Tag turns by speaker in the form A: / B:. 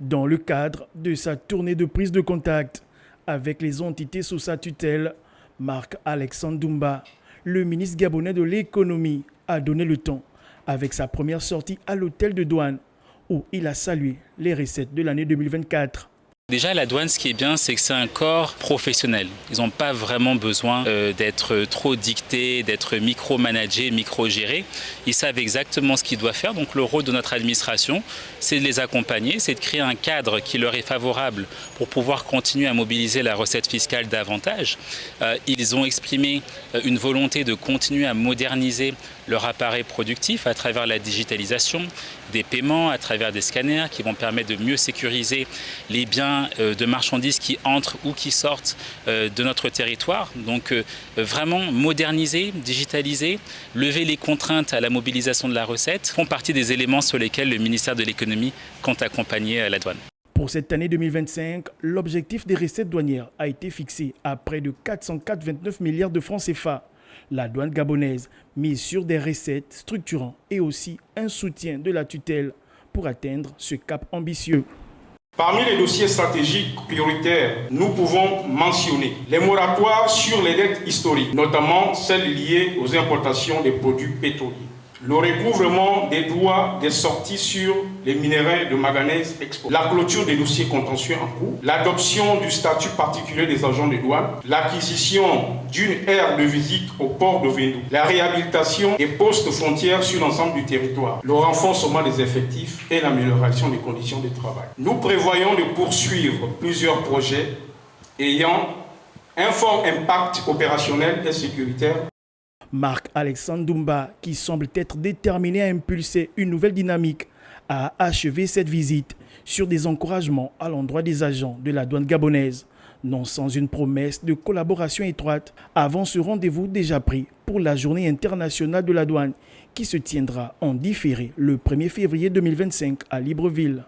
A: Dans le cadre de sa tournée de prise de contact avec les entités sous sa tutelle, Marc-Alexandre Doumba, le ministre gabonais de l'économie, a donné le ton avec sa première sortie à l'hôtel de douane où il a salué les recettes de l'année 2024.
B: Déjà, la douane, ce qui est bien, c'est que c'est un corps professionnel. Ils n'ont pas vraiment besoin d'être trop dictés, d'être micro-managés, micro-gérés. Ils savent exactement ce qu'ils doivent faire. Donc le rôle de notre administration, c'est de les accompagner, c'est de créer un cadre qui leur est favorable pour pouvoir continuer à mobiliser la recette fiscale davantage. Ils ont exprimé une volonté de continuer à moderniser leur appareil productif à travers la digitalisation des paiements, à travers des scanners qui vont permettre de mieux sécuriser les biens de marchandises qui entrent ou qui sortent de notre territoire. Donc vraiment moderniser, digitaliser, lever les contraintes à la mobilisation de la recette font partie des éléments sur lesquels le ministère de l'économie compte accompagner la douane.
A: Pour cette année 2025, l'objectif des recettes douanières a été fixé à près de 404,29 milliards de francs CFA. La douane gabonaise mise sur des recettes structurantes et aussi un soutien de la tutelle pour atteindre ce cap ambitieux.
C: Parmi les dossiers stratégiques prioritaires, nous pouvons mentionner les moratoires sur les dettes historiques, notamment celles liées aux importations des produits pétroliers, le recouvrement des droits des sorties sur les minerais de manganèse exportés, la clôture des dossiers contentieux en cours, l'adoption du statut particulier des agents de douane, l'acquisition d'une aire de visite au port de Vendou, la réhabilitation des postes frontières sur l'ensemble du territoire, le renforcement des effectifs et l'amélioration des conditions de travail. Nous prévoyons de poursuivre plusieurs projets ayant un fort impact opérationnel et sécuritaire.
A: Marc-Alexandre Doumba, qui semble être déterminé à impulser une nouvelle dynamique, a achevé cette visite sur des encouragements à l'endroit des agents de la douane gabonaise, non sans une promesse de collaboration étroite avant ce rendez-vous déjà pris pour la Journée internationale de la douane qui se tiendra en différé le 1er février 2025 à Libreville.